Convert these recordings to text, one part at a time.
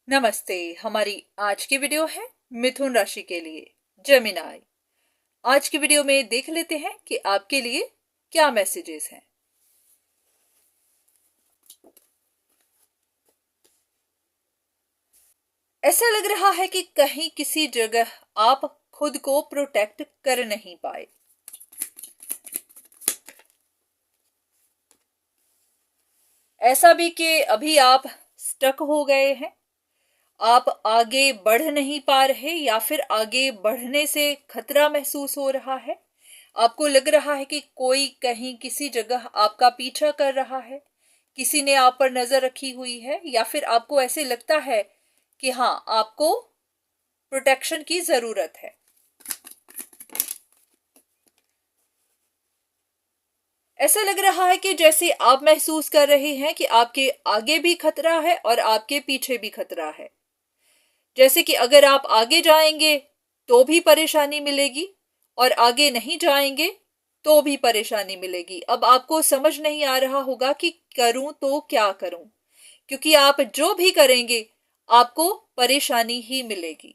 नमस्ते। हमारी आज की वीडियो है मिथुन राशि के लिए, जेमिनाई। आज की वीडियो में देख लेते हैं कि आपके लिए क्या मैसेजेस हैं। ऐसा लग रहा है कि कहीं किसी जगह आप खुद को प्रोटेक्ट कर नहीं पाए। ऐसा भी कि अभी आप स्टक हो गए हैं, आप आगे बढ़ नहीं पा रहे या फिर आगे बढ़ने से खतरा महसूस हो रहा है। आपको लग रहा है कि कोई कहीं किसी जगह आपका पीछा कर रहा है, किसी ने आप पर नजर रखी हुई है, या फिर आपको ऐसे लगता है कि हाँ, आपको प्रोटेक्शन की जरूरत है। ऐसा लग रहा है कि जैसे आप महसूस कर रहे हैं कि आपके आगे भी खतरा है और आपके पीछे भी खतरा है। जैसे कि अगर आप आगे जाएंगे तो भी परेशानी मिलेगी और आगे नहीं जाएंगे तो भी परेशानी मिलेगी। अब आपको समझ नहीं आ रहा होगा कि करूं तो क्या करूं, क्योंकि आप जो भी करेंगे आपको परेशानी ही मिलेगी।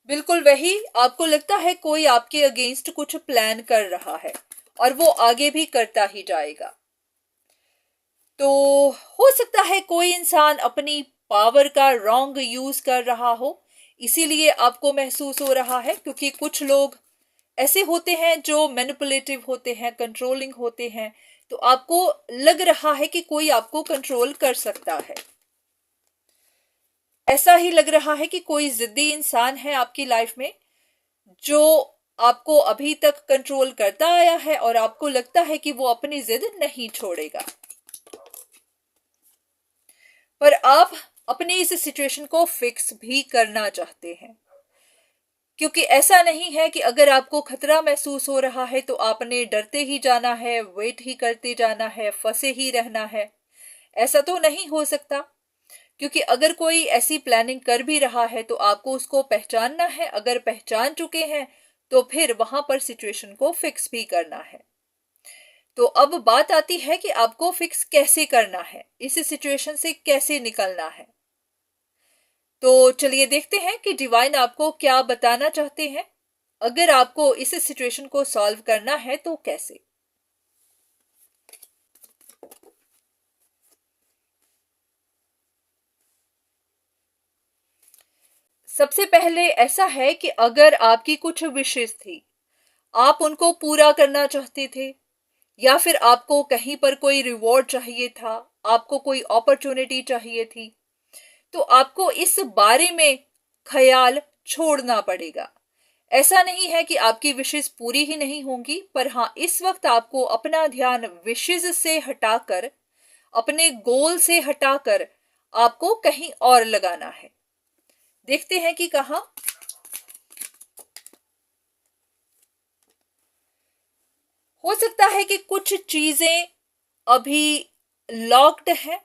बिल्कुल वही, आपको लगता है कोई आपके अगेंस्ट कुछ प्लान कर रहा है और वो आगे भी करता ही जाएगा। तो हो सकता है कोई इंसान अपनी पावर का रॉन्ग यूज कर रहा हो, इसीलिए आपको महसूस हो रहा है। क्योंकि कुछ लोग ऐसे होते हैं जो मैनिपुलेटिव होते हैं, कंट्रोलिंग होते हैं, तो आपको लग रहा है कि कोई आपको कंट्रोल कर सकता है। ऐसा ही लग रहा है कि कोई जिद्दी इंसान है आपकी लाइफ में जो आपको अभी तक कंट्रोल करता आया है और आपको लगता है कि वो अपनी जिद नहीं छोड़ेगा। पर आप अपनी इस सिचुएशन को फिक्स भी करना चाहते हैं, क्योंकि ऐसा नहीं है कि अगर आपको खतरा महसूस हो रहा है तो आपने डरते ही जाना है, वेट ही करते जाना है, फंसे ही रहना है। ऐसा तो नहीं हो सकता, क्योंकि अगर कोई ऐसी प्लानिंग कर भी रहा है तो आपको उसको पहचानना है। अगर पहचान चुके हैं तो फिर वहां पर सिचुएशन को फिक्स भी करना है। तो अब बात आती है कि आपको फिक्स कैसे करना है, इस सिचुएशन से कैसे निकलना है। तो चलिए देखते हैं कि डिवाइन आपको क्या बताना चाहते हैं। अगर आपको इस सिचुएशन को सॉल्व करना है तो कैसे। सबसे पहले ऐसा है कि अगर आपकी कुछ विशेष थी, आप उनको पूरा करना चाहते थे, या फिर आपको कहीं पर कोई रिवॉर्ड चाहिए था, आपको कोई अपॉर्चुनिटी चाहिए थी, तो आपको इस बारे में ख्याल छोड़ना पड़ेगा। ऐसा नहीं है कि आपकी विशेष पूरी ही नहीं होंगी, पर हाँ, इस वक्त आपको अपना ध्यान विशेष से हटाकर, अपने गोल से हटाकर आपको कहीं और लगाना है। देखते हैं कि कहां। हो सकता है कि कुछ चीजें अभी लॉक्ड हैं।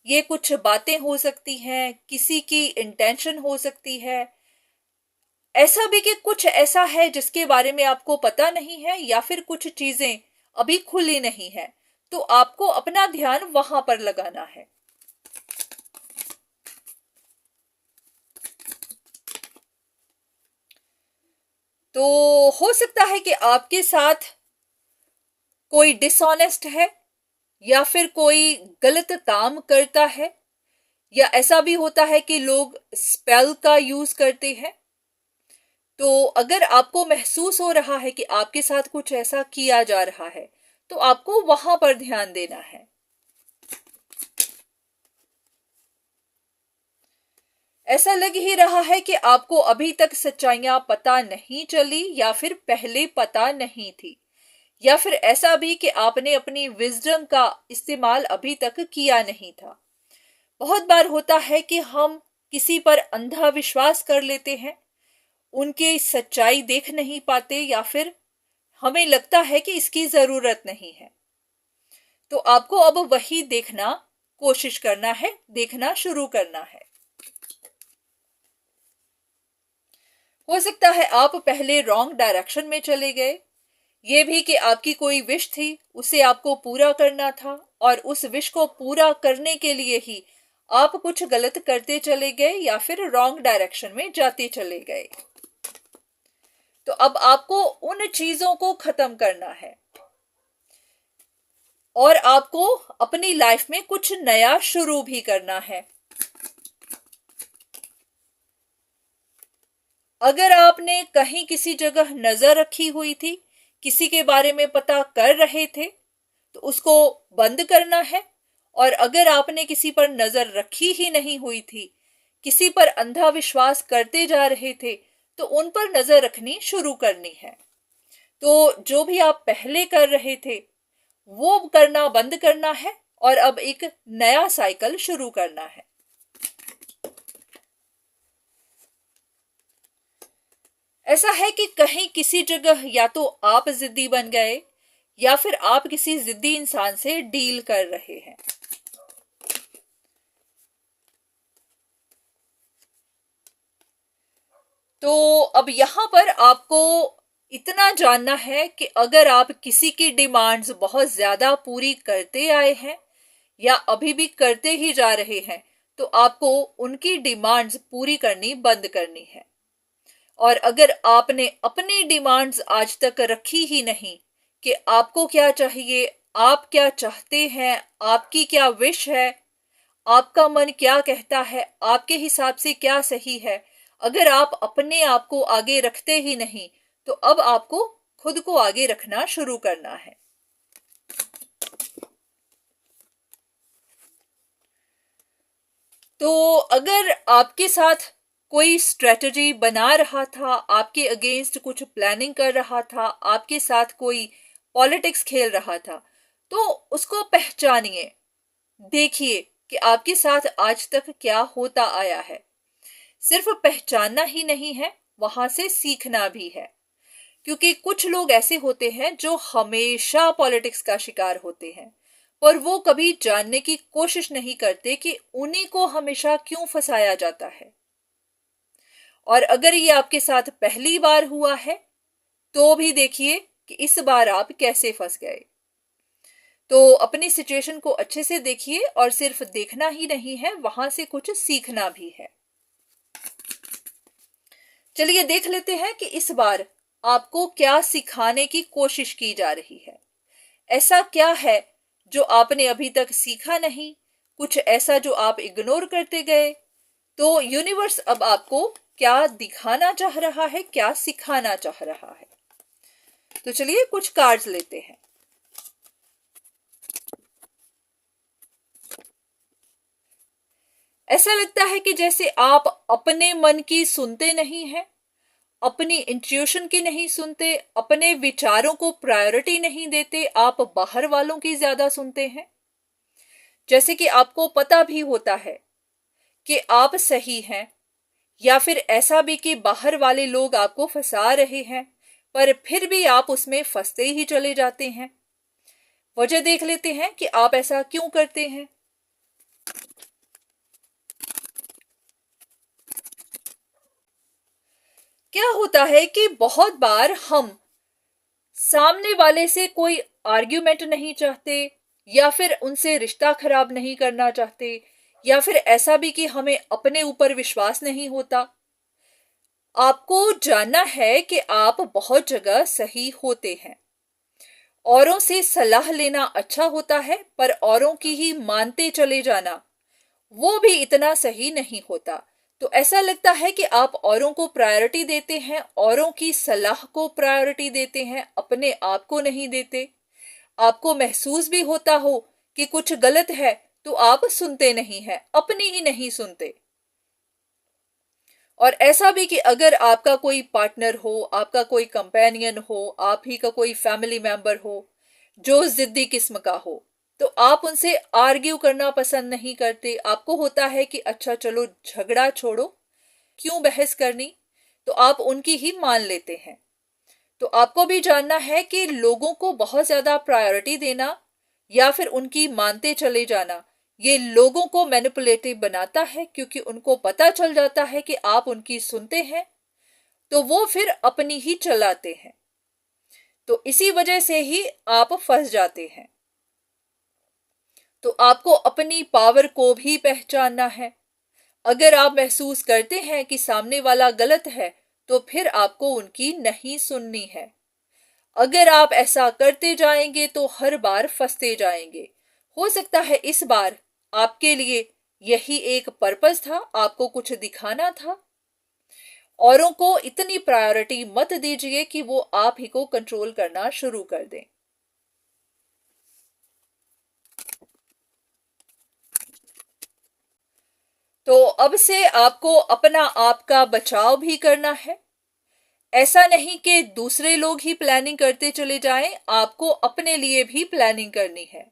ये कुछ बातें हो सकती हैं, किसी की इंटेंशन हो सकती है। ऐसा भी कि कुछ ऐसा है जिसके बारे में आपको पता नहीं है, या फिर कुछ चीजें अभी खुली नहीं है, तो आपको अपना ध्यान वहां पर लगाना है। तो हो सकता है कि आपके साथ कोई डिसऑनेस्ट है, या फिर कोई गलत काम करता है, या ऐसा भी होता है कि लोग स्पेल का यूज करते हैं। तो अगर आपको महसूस हो रहा है कि आपके साथ कुछ ऐसा किया जा रहा है, तो आपको वहां पर ध्यान देना है। ऐसा लग ही रहा है कि आपको अभी तक सच्चाइयां पता नहीं चली, या फिर पहले पता नहीं थी, या फिर ऐसा भी कि आपने अपनी विजडम का इस्तेमाल अभी तक किया नहीं था। बहुत बार होता है कि हम किसी पर अंधा विश्वास कर लेते हैं, उनकी सच्चाई देख नहीं पाते, या फिर हमें लगता है कि इसकी जरूरत नहीं है। तो आपको अब वही देखना कोशिश करना है, देखना शुरू करना है। हो सकता है आप पहले रॉन्ग डायरेक्शन में चले गए, ये भी कि आपकी कोई विश थी, उसे आपको पूरा करना था और उस विश को पूरा करने के लिए ही आप कुछ गलत करते चले गए या फिर रॉन्ग डायरेक्शन में जाते चले गए। तो अब आपको उन चीजों को खत्म करना है और आपको अपनी लाइफ में कुछ नया शुरू भी करना है। अगर आपने कहीं किसी जगह नजर रखी हुई थी, किसी के बारे में पता कर रहे थे, तो उसको बंद करना है। और अगर आपने किसी पर नजर रखी ही नहीं हुई थी, किसी पर अंधा विश्वास करते जा रहे थे, तो उन पर नजर रखनी शुरू करनी है। तो जो भी आप पहले कर रहे थे वो करना बंद करना है और अब एक नया साइकिल शुरू करना है। ऐसा है कि कहीं किसी जगह या तो आप जिद्दी बन गए या फिर आप किसी जिद्दी इंसान से डील कर रहे हैं। तो अब यहां पर आपको इतना जानना है कि अगर आप किसी की डिमांड्स बहुत ज्यादा पूरी करते आए हैं या अभी भी करते ही जा रहे हैं, तो आपको उनकी डिमांड्स पूरी करनी बंद करनी है। और अगर आपने अपनी डिमांड्स आज तक रखी ही नहीं कि आपको क्या चाहिए, आप क्या चाहते हैं, आपकी क्या विश है, आपका मन क्या कहता है, आपके हिसाब से क्या सही है, अगर आप अपने आप को आगे रखते ही नहीं, तो अब आपको खुद को आगे रखना शुरू करना है। तो अगर आपके साथ कोई स्ट्रेटजी बना रहा था, आपके अगेंस्ट कुछ प्लानिंग कर रहा था, आपके साथ कोई पॉलिटिक्स खेल रहा था, तो उसको पहचानिए। देखिए कि आपके साथ आज तक क्या होता आया है। सिर्फ पहचानना ही नहीं है, वहां से सीखना भी है। क्योंकि कुछ लोग ऐसे होते हैं जो हमेशा पॉलिटिक्स का शिकार होते हैं, पर वो कभी जानने की कोशिश नहीं करते कि उन्हीं को हमेशा क्यों फंसाया जाता है। और अगर ये आपके साथ पहली बार हुआ है, तो भी देखिए कि इस बार आप कैसे फंस गए। तो अपनी सिचुएशन को अच्छे से देखिए और सिर्फ देखना ही नहीं है, वहां से कुछ सीखना भी है। चलिए देख लेते हैं कि इस बार आपको क्या सिखाने की कोशिश की जा रही है। ऐसा क्या है जो आपने अभी तक सीखा नहीं, कुछ ऐसा जो आप इग्नोर करते गए। तो यूनिवर्स अब आपको क्या दिखाना चाह रहा है, क्या सिखाना चाह रहा है। तो चलिए कुछ कार्ड्स लेते हैं। ऐसा लगता है कि जैसे आप अपने मन की सुनते नहीं हैं, अपनी इंट्यूशन की नहीं सुनते, अपने विचारों को प्रायोरिटी नहीं देते, आप बाहर वालों की ज्यादा सुनते हैं। जैसे कि आपको पता भी होता है कि आप सही हैं, या फिर ऐसा भी कि बाहर वाले लोग आपको फंसा रहे हैं, पर फिर भी आप उसमें फंसते ही चले जाते हैं। वजह देख लेते हैं कि आप ऐसा क्यों करते हैं। क्या होता है कि बहुत बार हम सामने वाले से कोई आर्ग्यूमेंट नहीं चाहते, या फिर उनसे रिश्ता खराब नहीं करना चाहते, या फिर ऐसा भी कि हमें अपने ऊपर विश्वास नहीं होता। आपको जानना है कि आप बहुत जगह सही होते हैं। औरों से सलाह लेना अच्छा होता है, पर औरों की ही मानते चले जाना वो भी इतना सही नहीं होता। तो ऐसा लगता है कि आप औरों को प्रायोरिटी देते हैं, औरों की सलाह को प्रायोरिटी देते हैं, अपने आप को नहीं देते। आपको महसूस भी होता हो कि कुछ गलत है, तो आप सुनते नहीं हैं, अपनी ही नहीं सुनते। और ऐसा भी कि अगर आपका कोई पार्टनर हो, आपका कोई कंपेनियन हो, आप ही का कोई फैमिली मेंबर हो जो जिद्दी किस्म का हो, तो आप उनसे आर्ग्यू करना पसंद नहीं करते। आपको होता है कि अच्छा चलो झगड़ा छोड़ो, क्यों बहस करनी, तो आप उनकी ही मान लेते हैं। तो आपको भी जानना है कि लोगों को बहुत ज्यादा प्रायोरिटी देना या फिर उनकी मानते चले जाना, ये लोगों को मैनिपुलेटिव बनाता है, क्योंकि उनको पता चल जाता है कि आप उनकी सुनते हैं, तो वो फिर अपनी ही चलाते हैं। तो इसी वजह से ही आप फंस जाते हैं। तो आपको अपनी पावर को भी पहचानना है। अगर आप महसूस करते हैं कि सामने वाला गलत है, तो फिर आपको उनकी नहीं सुननी है। अगर आप ऐसा करते जाएंगे तो हर बार फंसते जाएंगे। हो सकता है इस बार आपके लिए यही एक पर्पस था, आपको कुछ दिखाना था। औरों को इतनी प्रायोरिटी मत दीजिए कि वो आप ही को कंट्रोल करना शुरू कर दें। तो अब से आपको अपना आप का बचाव भी करना है। ऐसा नहीं कि दूसरे लोग ही प्लानिंग करते चले जाएं, आपको अपने लिए भी प्लानिंग करनी है।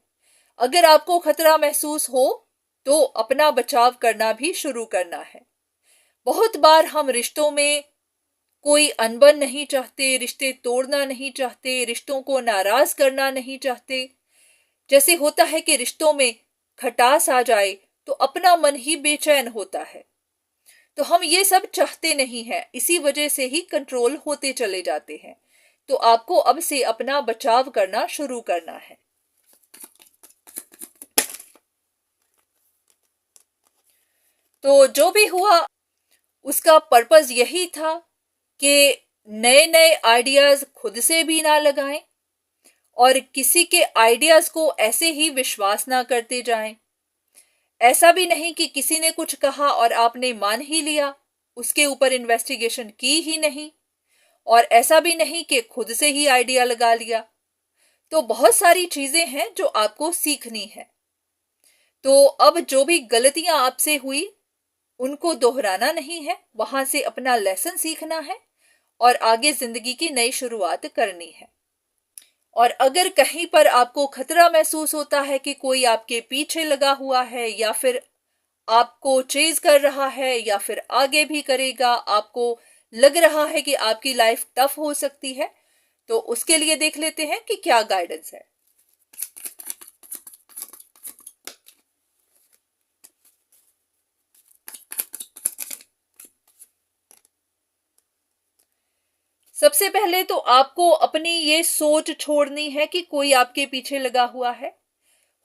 अगर आपको खतरा महसूस हो तो अपना बचाव करना भी शुरू करना है। बहुत बार हम रिश्तों में कोई अनबन नहीं चाहते, रिश्ते तोड़ना नहीं चाहते, रिश्तों को नाराज करना नहीं चाहते। जैसे होता है कि रिश्तों में खटास आ जाए तो अपना मन ही बेचैन होता है। तो हम ये सब चाहते नहीं हैं, इसी वजह से ही कंट्रोल होते चले जाते हैं। तो आपको अब से अपना बचाव करना शुरू करना है। तो जो भी हुआ उसका पर्पस यही था कि नए नए आइडियाज खुद से भी ना लगाएं और किसी के आइडियाज को ऐसे ही विश्वास ना करते जाएं। ऐसा भी नहीं कि किसी ने कुछ कहा और आपने मान ही लिया, उसके ऊपर इन्वेस्टिगेशन की ही नहीं। और ऐसा भी नहीं कि खुद से ही आइडिया लगा लिया। तो बहुत सारी चीजें हैं जो आपको सीखनी है। तो अब जो भी गलतियां आपसे हुई उनको दोहराना नहीं है, वहां से अपना लेसन सीखना है और आगे जिंदगी की नई शुरुआत करनी है। और अगर कहीं पर आपको खतरा महसूस होता है कि कोई आपके पीछे लगा हुआ है या फिर आपको चेज कर रहा है या फिर आगे भी करेगा, आपको लग रहा है कि आपकी लाइफ टफ हो सकती है, तो उसके लिए देख लेते हैं कि क्या गाइडेंस है। सबसे पहले तो आपको अपनी ये सोच छोड़नी है कि कोई आपके पीछे लगा हुआ है।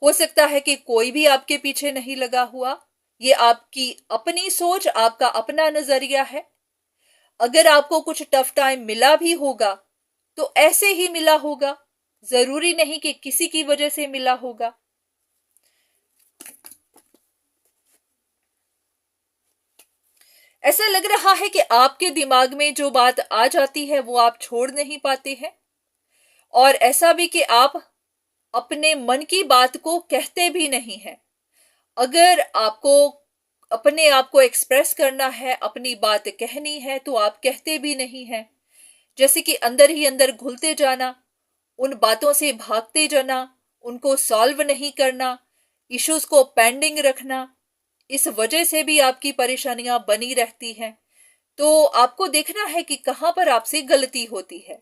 हो सकता है कि कोई भी आपके पीछे नहीं लगा हुआ। ये आपकी अपनी सोच, आपका अपना नजरिया है। अगर आपको कुछ टफ टाइम मिला भी होगा तो ऐसे ही मिला होगा, जरूरी नहीं कि किसी की वजह से मिला होगा। ऐसा लग रहा है कि आपके दिमाग में जो बात आ जाती है वो आप छोड़ नहीं पाते हैं। और ऐसा भी कि आप अपने मन की बात को कहते भी नहीं हैं। अगर आपको अपने आप को एक्सप्रेस करना है, अपनी बात कहनी है, तो आप कहते भी नहीं हैं। जैसे कि अंदर ही अंदर घुलते जाना, उन बातों से भागते जाना, उनको सॉल्व नहीं करना, इश्यूज को पेंडिंग रखना, इस वजह से भी आपकी परेशानियां बनी रहती हैं। तो आपको देखना है कि कहां पर आपसे गलती होती है।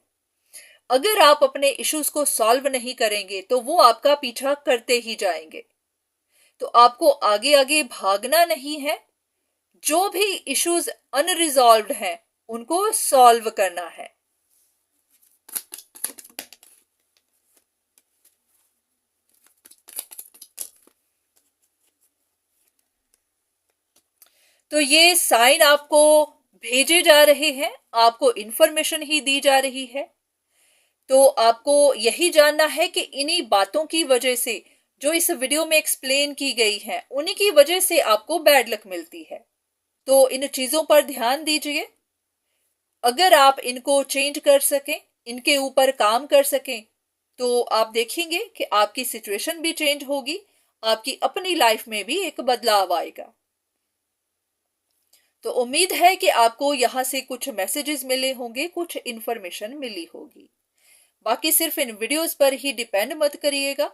अगर आप अपने इश्यूज को सॉल्व नहीं करेंगे तो वो आपका पीछा करते ही जाएंगे। तो आपको आगे आगे भागना नहीं है, जो भी इश्यूज अनरिजॉल्व्ड हैं उनको सॉल्व करना है। तो ये साइन आपको भेजे जा रहे हैं, आपको इंफॉर्मेशन ही दी जा रही है। तो आपको यही जानना है कि इन्हीं बातों की वजह से जो इस वीडियो में एक्सप्लेन की गई है, उन्हीं की वजह से आपको बैड लक मिलती है। तो इन चीजों पर ध्यान दीजिए। अगर आप इनको चेंज कर सकें, इनके ऊपर काम कर सकें, तो आप देखेंगे कि आपकी सिचुएशन भी चेंज होगी, आपकी अपनी लाइफ में भी एक बदलाव आएगा। तो उम्मीद है कि आपको यहाँ से कुछ मैसेजेस मिले होंगे, कुछ इन्फॉर्मेशन मिली होगी। बाकी सिर्फ इन वीडियोस पर ही डिपेंड मत करिएगा,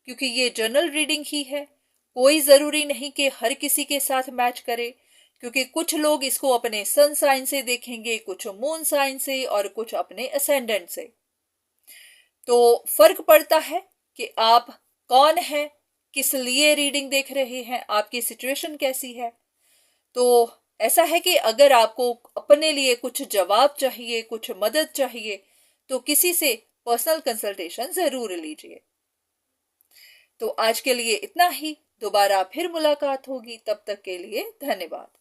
क्योंकि ये जनरल रीडिंग ही है। कोई जरूरी नहीं कि हर किसी के साथ मैच करे, क्योंकि कुछ लोग इसको अपने सन साइन से देखेंगे, कुछ मून साइन से और कुछ अपने असेंडेंट से। तो फर्क पड़ता है कि आप कौन है, किस लिए रीडिंग देख रहे हैं, आपकी सिचुएशन कैसी है। तो ऐसा है कि अगर आपको अपने लिए कुछ जवाब चाहिए, कुछ मदद चाहिए, तो किसी से पर्सनल कंसल्टेशन जरूर लीजिए। तो आज के लिए इतना ही, दोबारा फिर मुलाकात होगी, तब तक के लिए धन्यवाद।